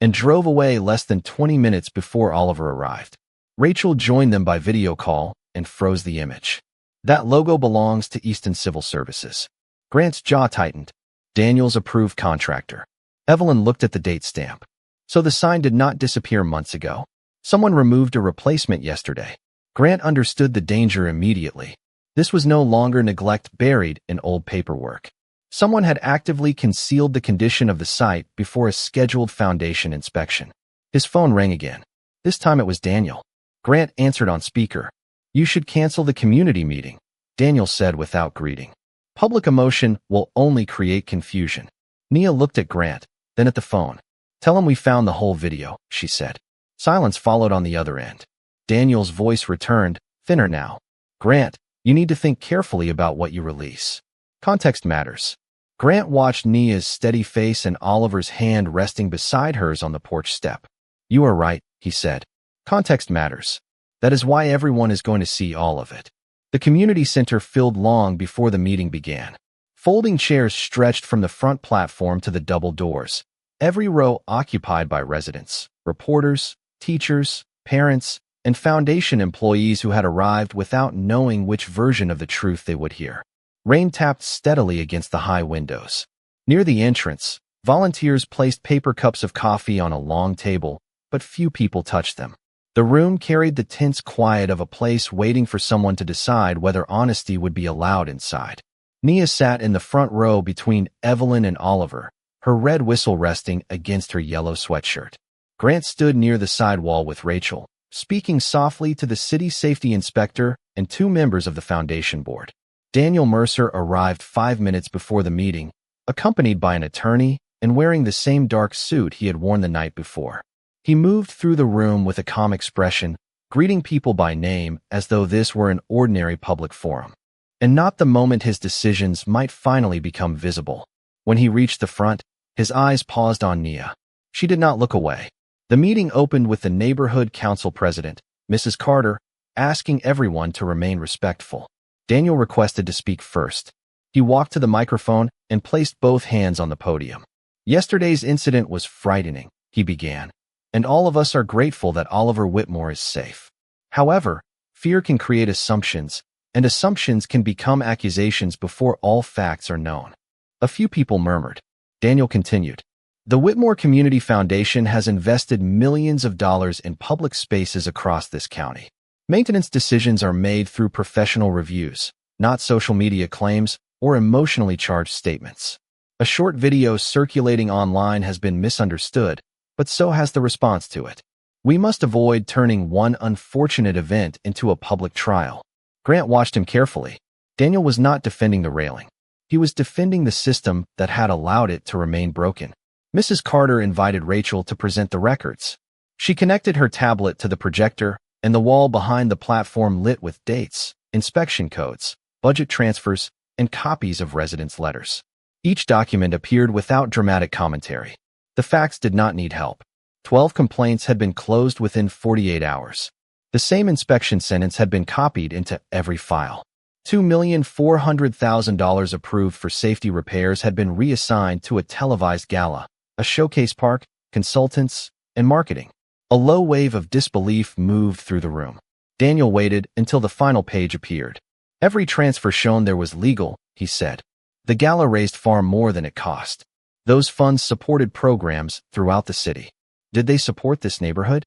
[SPEAKER 1] and drove away less than 20 minutes before Oliver arrived. Rachel joined them by video call and froze the image. That logo belongs to Easton Civil Services. Grant's jaw tightened. Daniel's approved contractor. Evelyn looked at the date stamp. So the sign did not disappear months ago. Someone removed a replacement yesterday. Grant understood the danger immediately. This was no longer neglect buried in old paperwork. Someone had actively concealed the condition of the site before a scheduled foundation inspection. His phone rang again. This time it was Daniel. Grant answered on speaker. You should cancel the community meeting, Daniel said without greeting. Public emotion will only create confusion. Nia looked at Grant, then at the phone. Tell him we found the whole video, she said. Silence followed on the other end. Daniel's voice returned, thinner now. Grant, you need to think carefully about what you release. Context matters. Grant watched Nia's steady face and Oliver's hand resting beside hers on the porch step. You are right, he said. Context matters. That is why everyone is going to see all of it. The community center filled long before the meeting began. Folding chairs stretched from the front platform to the double doors, every row occupied by residents, reporters, teachers, parents, and foundation employees who had arrived without knowing which version of the truth they would hear. Rain tapped steadily against the high windows. Near the entrance, volunteers placed paper cups of coffee on a long table, but few people touched them. The room carried the tense quiet of a place waiting for someone to decide whether honesty would be allowed inside. Nia sat in the front row between Evelyn and Oliver, her red whistle resting against her yellow sweatshirt. Grant stood near the side wall with Rachel, speaking softly to the city safety inspector and two members of the foundation board. Daniel Mercer arrived 5 minutes before the meeting, accompanied by an attorney and wearing the same dark suit he had worn the night before. He moved through the room with a calm expression, greeting people by name as though this were an ordinary public forum, and not the moment his decisions might finally become visible. When he reached the front, his eyes paused on Nia. She did not look away. The meeting opened with the neighborhood council president, Mrs. Carter, asking everyone to remain respectful. Daniel requested to speak first. He walked to the microphone and placed both hands on the podium. Yesterday's incident was frightening, he began, and all of us are grateful that Oliver Whitmore is safe. However, fear can create assumptions, and assumptions can become accusations before all facts are known. A few people murmured. Daniel continued. The Whitmore Community Foundation has invested millions of dollars in public spaces across this county. Maintenance decisions are made through professional reviews, not social media claims or emotionally charged statements. A short video circulating online has been misunderstood, but so has the response to it. We must avoid turning one unfortunate event into a public trial. Grant watched him carefully. Daniel was not defending the railing. He was defending the system that had allowed it to remain broken. Mrs. Carter invited Rachel to present the records. She connected her tablet to the projector, and the wall behind the platform lit with dates, inspection codes, budget transfers, and copies of residents' letters. Each document appeared without dramatic commentary. The facts did not need help. 12 complaints had been closed within 48 hours. The same inspection sentence had been copied into every file. $2,400,000 approved for safety repairs had been reassigned to a televised gala, a showcase park, consultants, and marketing. A low wave of disbelief moved through the room. Daniel waited until the final page appeared. Every transfer shown there was legal, he said. The gala raised far more than it cost. Those funds supported programs throughout the city. Did they support this neighborhood?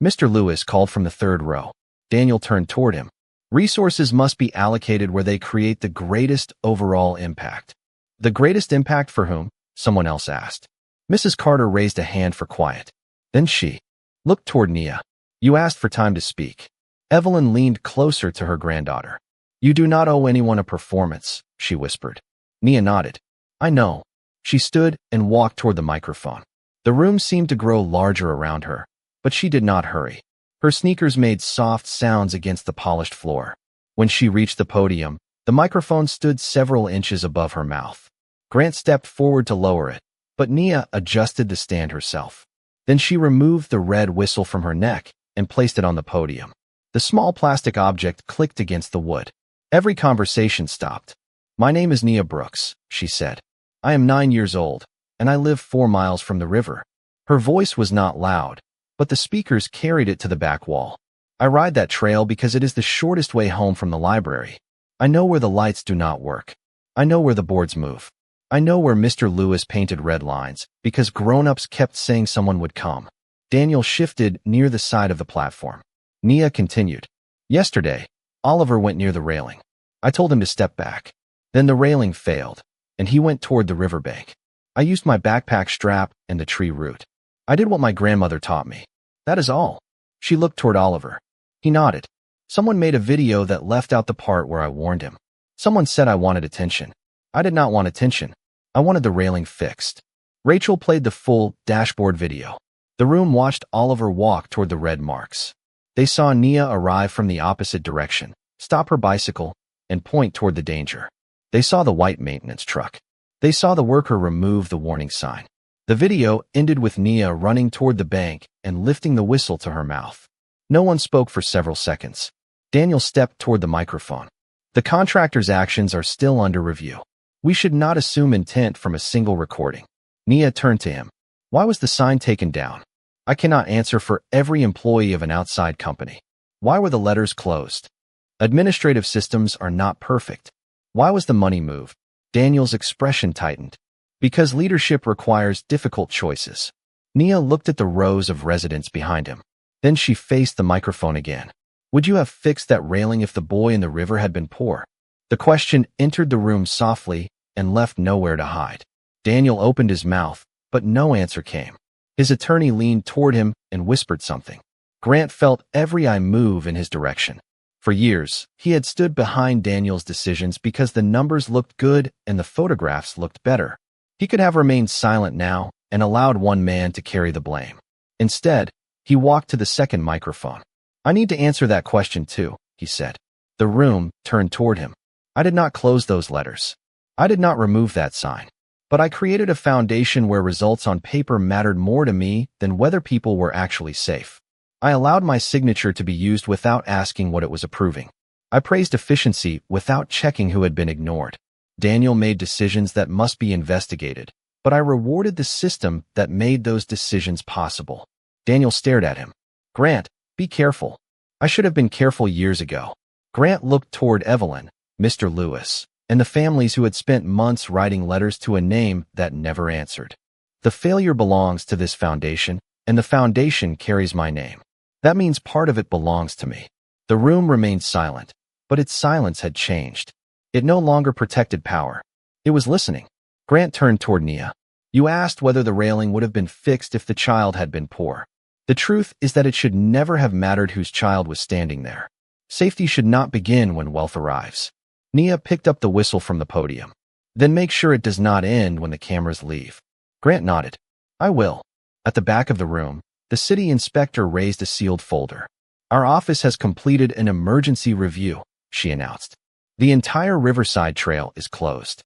[SPEAKER 1] Mr. Lewis called from the third row. Daniel turned toward him. Resources must be allocated where they create the greatest overall impact. The greatest impact for whom? Someone else asked. Mrs. Carter raised a hand for quiet. Then she looked toward Nia. You asked for time to speak. Evelyn leaned closer to her granddaughter. You do not owe anyone a performance, she whispered. Nia nodded. I know. She stood and walked toward the microphone. The room seemed to grow larger around her, but she did not hurry. Her sneakers made soft sounds against the polished floor. When she reached the podium, the microphone stood several inches above her mouth. Grant stepped forward to lower it, but Nia adjusted the stand herself. Then she removed the red whistle from her neck and placed it on the podium. The small plastic object clicked against the wood. Every conversation stopped. My name is Nia Brooks, she said. I am 9 years old, and I live 4 miles from the river. Her voice was not loud, but the speakers carried it to the back wall. I ride that trail because it is the shortest way home from the library. I know where the lights do not work. I know where the boards move. I know where Mr. Lewis painted red lines because grown-ups kept saying someone would come. Daniel shifted near the side of the platform. Nia continued. Yesterday, Oliver went near the railing. I told him to step back. Then the railing failed, and he went toward the riverbank. I used my backpack strap and the tree root. I did what my grandmother taught me. That is all. She looked toward Oliver. He nodded. Someone made a video that left out the part where I warned him. Someone said I wanted attention. I did not want attention. I wanted the railing fixed. Rachel played the full dashboard video. The room watched Oliver walk toward the red marks. They saw Nia arrive from the opposite direction, stop her bicycle, and point toward the danger. They saw the white maintenance truck. They saw the worker remove the warning sign. The video ended with Nia running toward the bank and lifting the whistle to her mouth. No one spoke for several seconds. Daniel stepped toward the microphone. The contractor's actions are still under review. We should not assume intent from a single recording. Nia turned to him. Why was the sign taken down? I cannot answer for every employee of an outside company. Why were the letters closed? Administrative systems are not perfect. Why was the money moved? Daniel's expression tightened. Because leadership requires difficult choices. Nia looked at the rows of residents behind him. Then she faced the microphone again. Would you have fixed that railing if the boy in the river had been poor? The question entered the room softly and left nowhere to hide. Daniel opened his mouth, but no answer came. His attorney leaned toward him and whispered something. Grant felt every eye move in his direction. For years, he had stood behind Daniel's decisions because the numbers looked good and the photographs looked better. He could have remained silent now and allowed one man to carry the blame. Instead, he walked to the second microphone. I need to answer that question too, he said. The room turned toward him. I did not close those letters. I did not remove that sign. But I created a foundation where results on paper mattered more to me than whether people were actually safe. I allowed my signature to be used without asking what it was approving. I praised efficiency without checking who had been ignored. Daniel made decisions that must be investigated, but I rewarded the system that made those decisions possible. Daniel stared at him. Grant, be careful. I should have been careful years ago. Grant looked toward Evelyn, Mr. Lewis, and the families who had spent months writing letters to a name that never answered. The failure belongs to this foundation, and the foundation carries my name. That means part of it belongs to me. The room remained silent, but its silence had changed. It no longer protected power. It was listening. Grant turned toward Nia. You asked whether the railing would have been fixed if the child had been poor. The truth is that it should never have mattered whose child was standing there. Safety should not begin when wealth arrives. Nia picked up the whistle from the podium. Then make sure it does not end when the cameras leave. Grant nodded. I will. At the back of the room, the city inspector raised a sealed folder. Our office has completed an emergency review, she announced. The entire Riverside Trail is closed.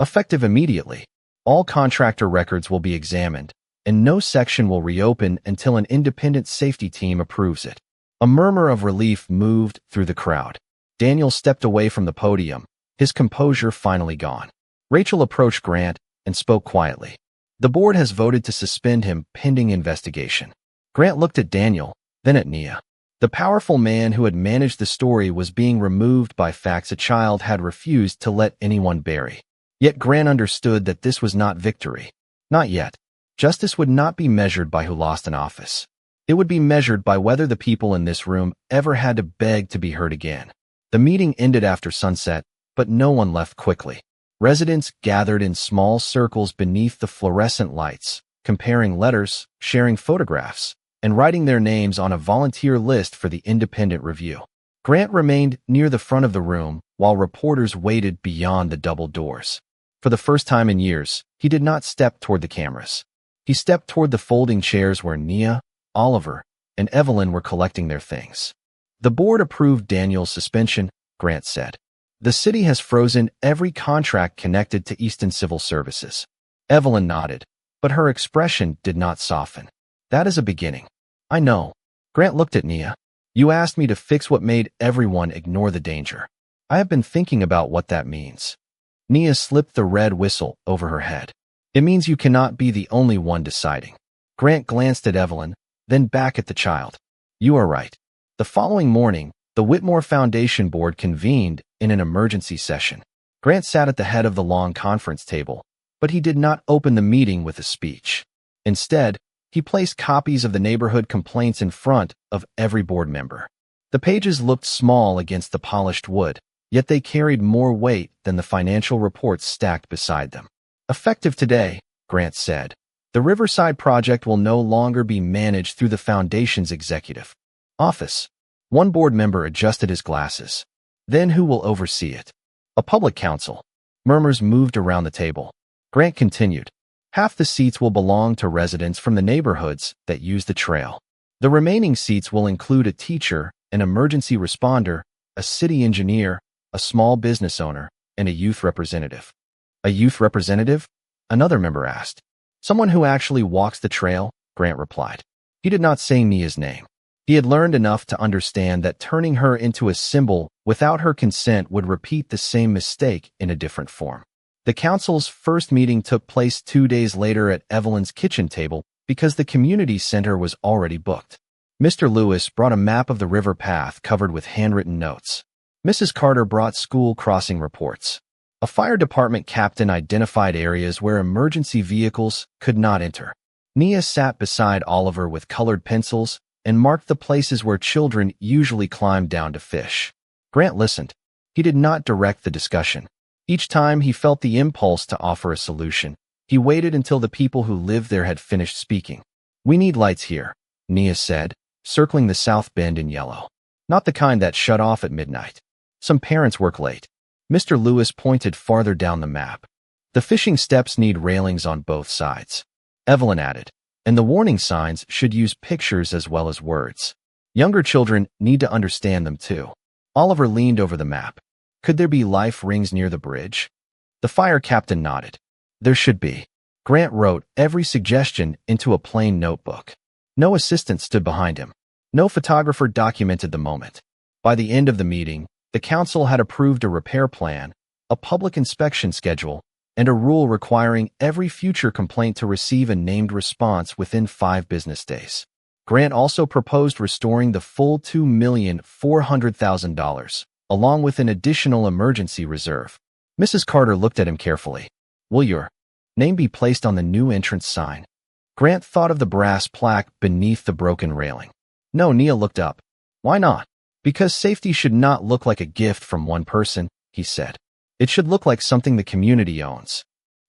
[SPEAKER 1] Effective immediately, all contractor records will be examined, and no section will reopen until an independent safety team approves it. A murmur of relief moved through the crowd. Daniel stepped away from the podium, his composure finally gone. Rachel approached Grant and spoke quietly. The board has voted to suspend him pending investigation. Grant looked at Daniel, then at Nia. The powerful man who had managed the story was being removed by facts a child had refused to let anyone bury. Yet Grant understood that this was not victory. Not yet. Justice would not be measured by who lost an office. It would be measured by whether the people in this room ever had to beg to be heard again. The meeting ended after sunset, but no one left quickly. Residents gathered in small circles beneath the fluorescent lights, comparing letters, sharing photographs, and writing their names on a volunteer list for the independent review. Grant remained near the front of the room while reporters waited beyond the double doors. For the first time in years, he did not step toward the cameras. He stepped toward the folding chairs where Nia, Oliver, and Evelyn were collecting their things. The board approved Daniel's suspension, Grant said. The city has frozen every contract connected to Easton Civil Services. Evelyn nodded, but her expression did not soften. That is a beginning. I know. Grant looked at Nia. You asked me to fix what made everyone ignore the danger. I have been thinking about what that means. Nia slipped the red whistle over her head. It means you cannot be the only one deciding. Grant glanced at Evelyn, then back at the child. You are right. The following morning, the Whitmore Foundation Board convened in an emergency session. Grant sat at the head of the long conference table, but he did not open the meeting with a speech. Instead, he placed copies of the neighborhood complaints in front of every board member. The pages looked small against the polished wood, yet they carried more weight than the financial reports stacked beside them. Effective today, Grant said, the Riverside project will no longer be managed through the Foundation's executive office. One board member adjusted his glasses. Then who will oversee it? A public council. Murmurs moved around the table. Grant continued. Half the seats will belong to residents from the neighborhoods that use the trail. The remaining seats will include a teacher, an emergency responder, a city engineer, a small business owner, and a youth representative. A youth representative? Another member asked. Someone who actually walks the trail, Grant replied. He did not say Nia's name. He had learned enough to understand that turning her into a symbol without her consent would repeat the same mistake in a different form. The council's first meeting took place 2 days later at Evelyn's kitchen table because the community center was already booked. Mr. Lewis brought a map of the river path covered with handwritten notes. Mrs. Carter brought school crossing reports. A fire department captain identified areas where emergency vehicles could not enter. Nia sat beside Oliver with colored pencils and marked the places where children usually climbed down to fish. Grant listened. He did not direct the discussion. Each time he felt the impulse to offer a solution, he waited until the people who lived there had finished speaking. We need lights here, Nia said, circling the south bend in yellow. Not the kind that shut off at midnight. Some parents work late. Mr. Lewis pointed farther down the map. The fishing steps need railings on both sides. Evelyn added. And the warning signs should use pictures as well as words. Younger children need to understand them too. Oliver leaned over the map. Could there be life rings near the bridge? The fire captain nodded. There should be. Grant wrote every suggestion into a plain notebook. No assistant stood behind him. No photographer documented the moment. By the end of the meeting, the council had approved a repair plan, a public inspection schedule, and a rule requiring every future complaint to receive a named response within 5 business days. Grant also proposed restoring the full $2,400,000, along with an additional emergency reserve. Mrs. Carter looked at him carefully. Will your name be placed on the new entrance sign? Grant thought of the brass plaque beneath the broken railing. No, Nia looked up. Why not? Because safety should not look like a gift from one person, he said. It should look like something the community owns.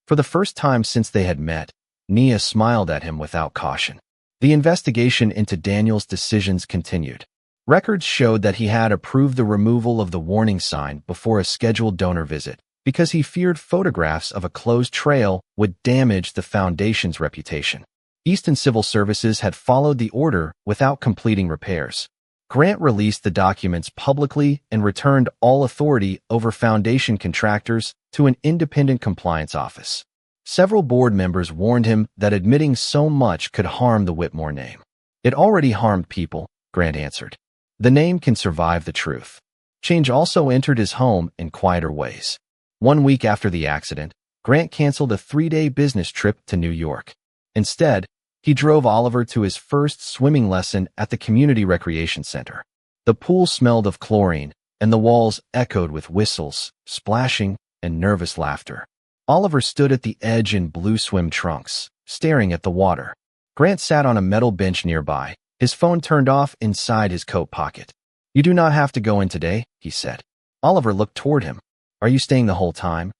[SPEAKER 1] For the first time since they had met, Nia smiled at him without caution. The investigation into Daniel's decisions continued. Records showed that he had approved the removal of the warning sign before a scheduled donor visit because he feared photographs of a closed trail would damage the foundation's reputation. Easton Civil Services had followed the order without completing repairs. Grant released the documents publicly and returned all authority over foundation contractors to an independent compliance office. Several board members warned him that admitting so much could harm the Whitmore name. It already harmed people, Grant answered. The name can survive the truth. Change also entered his home in quieter ways. 1 week after the accident, Grant canceled a 3-day business trip to New York. Instead, he drove Oliver to his first swimming lesson at the community recreation center. The pool smelled of chlorine, and the walls echoed with whistles, splashing, and nervous laughter. Oliver stood at the edge in blue swim trunks, staring at the water. Grant sat on a metal bench nearby, his phone turned off inside his coat pocket. "You do not have to go in today," he said. Oliver looked toward him. "Are you staying the whole time?"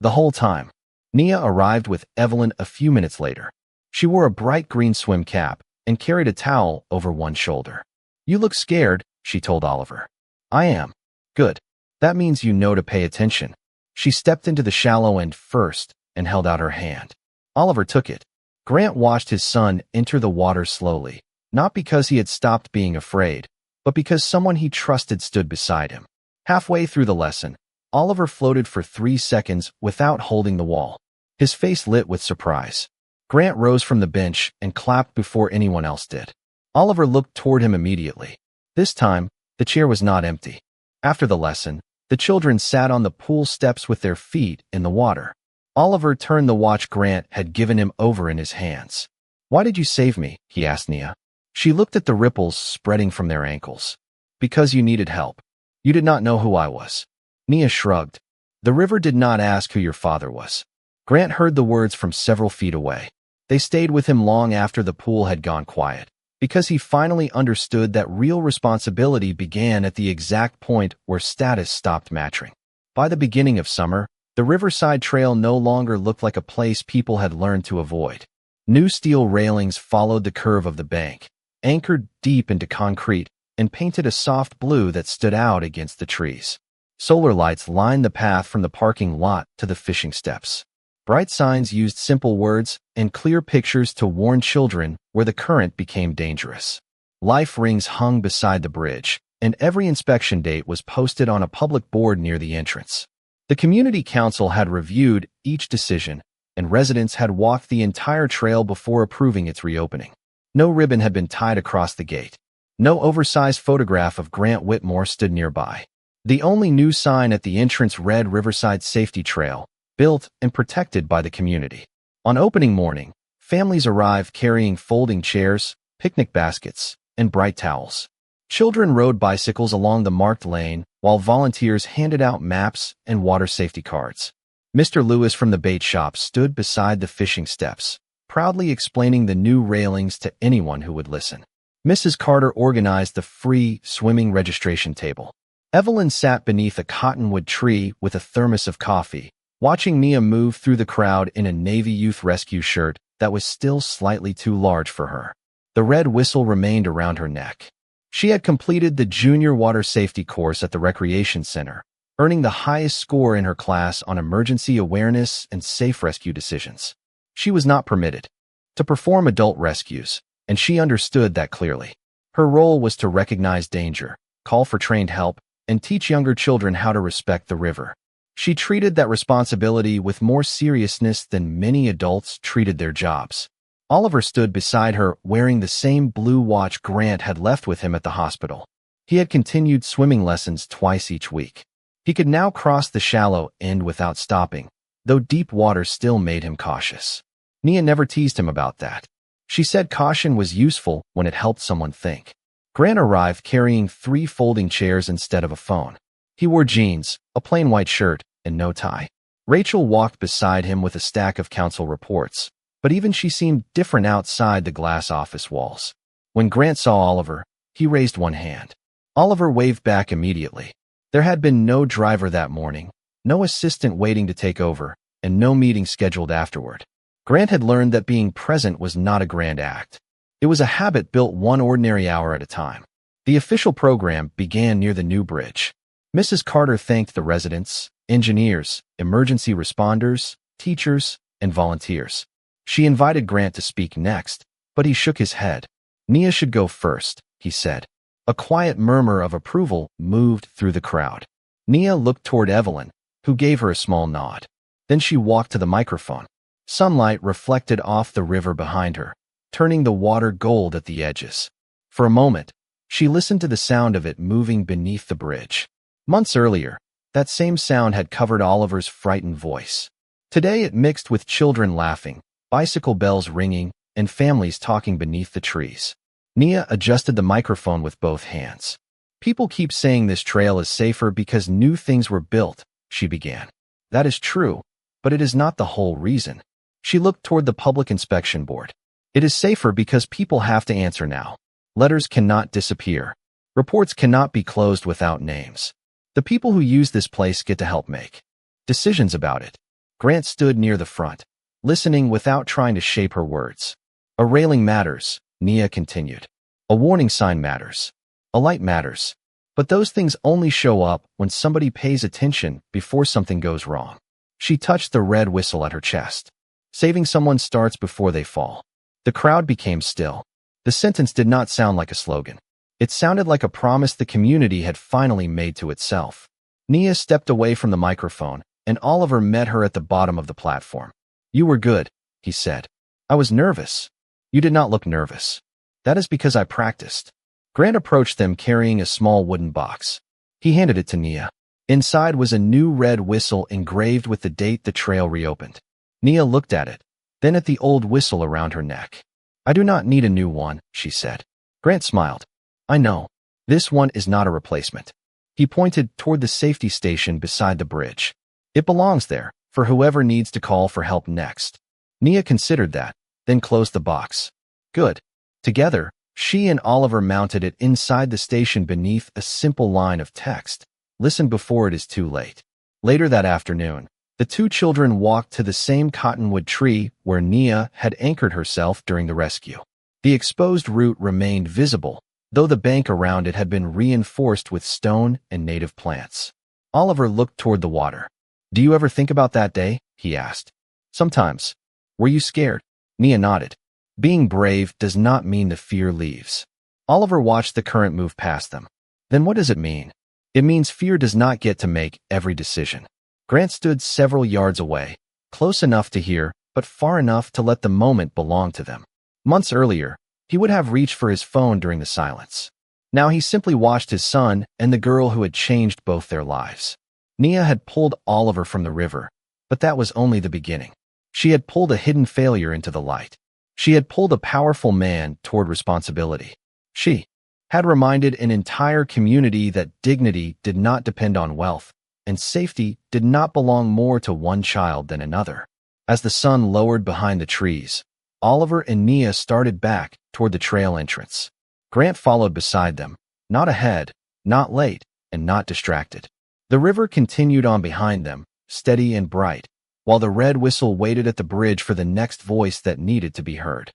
[SPEAKER 1] "The whole time." Nia arrived with Evelyn a few minutes later. She wore a bright green swim cap and carried a towel over one shoulder. "You look scared," she told Oliver. "I am." "Good. That means you know to pay attention." She stepped into the shallow end first and held out her hand. Oliver took it. Grant watched his son enter the water slowly, not because he had stopped being afraid, but because someone he trusted stood beside him. Halfway through the lesson, Oliver floated for 3 seconds without holding the wall. His face lit with surprise. Grant rose from the bench and clapped before anyone else did. Oliver looked toward him immediately. This time, the chair was not empty. After the lesson, the children sat on the pool steps with their feet in the water. Oliver turned the watch Grant had given him over in his hands. "Why did you save me?" he asked Nia. She looked at the ripples spreading from their ankles. "Because you needed help. You did not know who I was." Nia shrugged. "The river did not ask who your father was." Grant heard the words from several feet away. They stayed with him long after the pool had gone quiet, because he finally understood that real responsibility began at the exact point where status stopped mattering. By the beginning of summer, the Riverside Trail no longer looked like a place people had learned to avoid. New steel railings followed the curve of the bank, anchored deep into concrete, and painted a soft blue that stood out against the trees. Solar lights lined the path from the parking lot to the fishing steps. Bright signs used simple words and clear pictures to warn children where the current became dangerous. Life rings hung beside the bridge, and every inspection date was posted on a public board near the entrance. The community council had reviewed each decision, and residents had walked the entire trail before approving its reopening. No ribbon had been tied across the gate. No oversized photograph of Grant Whitmore stood nearby. The only new sign at the entrance read Riverside Safety Trail, built and protected by the community. On opening morning, families arrived carrying folding chairs, picnic baskets, and bright towels. Children rode bicycles along the marked lane, while volunteers handed out maps and water safety cards. Mr. Lewis from the bait shop stood beside the fishing steps, proudly explaining the new railings to anyone who would listen. Mrs. Carter organized the free swimming registration table. Evelyn sat beneath a cottonwood tree with a thermos of coffee, watching Nia move through the crowd in a Navy Youth Rescue shirt that was still slightly too large for her. The red whistle remained around her neck. She had completed the junior water safety course at the recreation center, earning the highest score in her class on emergency awareness and safe rescue decisions. She was not permitted to perform adult rescues, and she understood that clearly. Her role was to recognize danger, call for trained help, and teach younger children how to respect the river. She treated that responsibility with more seriousness than many adults treated their jobs. Oliver stood beside her wearing the same blue watch Grant had left with him at the hospital. He had continued swimming lessons twice each week. He could now cross the shallow end without stopping, though deep water still made him cautious. Nia never teased him about that. She said caution was useful when it helped someone think. Grant arrived carrying 3 folding chairs instead of a phone. He wore jeans, a plain white shirt, and no tie. Rachel walked beside him with a stack of council reports, but even she seemed different outside the glass office walls. When Grant saw Oliver, he raised one hand. Oliver waved back immediately. There had been no driver that morning, no assistant waiting to take over, and no meeting scheduled afterward. Grant had learned that being present was not a grand act. It was a habit built one ordinary hour at a time. The official program began near the new bridge. Mrs. Carter thanked the residents, engineers, emergency responders, teachers, and volunteers. She invited Grant to speak next, but he shook his head. Nia should go first, he said. A quiet murmur of approval moved through the crowd. Nia looked toward Evelyn, who gave her a small nod. Then she walked to the microphone. Sunlight reflected off the river behind her, turning the water gold at the edges. For a moment, she listened to the sound of it moving beneath the bridge. Months earlier, that same sound had covered Oliver's frightened voice. Today it mixed with children laughing, bicycle bells ringing, and families talking beneath the trees. Nia adjusted the microphone with both hands. People keep saying this trail is safer because new things were built, she began. That is true, but it is not the whole reason. She looked toward the public inspection board. It is safer because people have to answer now. Letters cannot disappear. Reports cannot be closed without names. The people who use this place get to help make decisions about it. Grant stood near the front, listening without trying to shape her words. A railing matters, Nia continued. A warning sign matters. A light matters. But those things only show up when somebody pays attention before something goes wrong. She touched the red whistle at her chest. Saving someone starts before they fall. The crowd became still. The sentence did not sound like a slogan. It sounded like a promise the community had finally made to itself. Nia stepped away from the microphone, and Oliver met her at the bottom of the platform. You were good, he said. I was nervous. You did not look nervous. That is because I practiced. Grant approached them carrying a small wooden box. He handed it to Nia. Inside was a new red whistle engraved with the date the trail reopened. Nia looked at it, then at the old whistle around her neck. I do not need a new one, she said. Grant smiled. I know. This one is not a replacement. He pointed toward the safety station beside the bridge. It belongs there, for whoever needs to call for help next. Nia considered that, then closed the box. Good. Together, she and Oliver mounted it inside the station beneath a simple line of text. Listen before it is too late. Later that afternoon, the two children walked to the same cottonwood tree where Nia had anchored herself during the rescue. The exposed root remained visible, though the bank around it had been reinforced with stone and native plants. Oliver looked toward the water. Do you ever think about that day? He asked. Sometimes. Were you scared? Nia nodded. Being brave does not mean the fear leaves. Oliver watched the current move past them. Then what does it mean? It means fear does not get to make every decision. Grant stood several yards away, close enough to hear, but far enough to let the moment belong to them. Months earlier, he would have reached for his phone during the silence. Now he simply watched his son and the girl who had changed both their lives. Nia had pulled Oliver from the river, but that was only the beginning. She had pulled a hidden failure into the light. She had pulled a powerful man toward responsibility. She had reminded an entire community that dignity did not depend on wealth, and safety did not belong more to one child than another. As the sun lowered behind the trees, Oliver and Nia started back toward the trail entrance. Grant followed beside them, not ahead, not late, and not distracted. The river continued on behind them, steady and bright, while the red whistle waited at the bridge for the next voice that needed to be heard.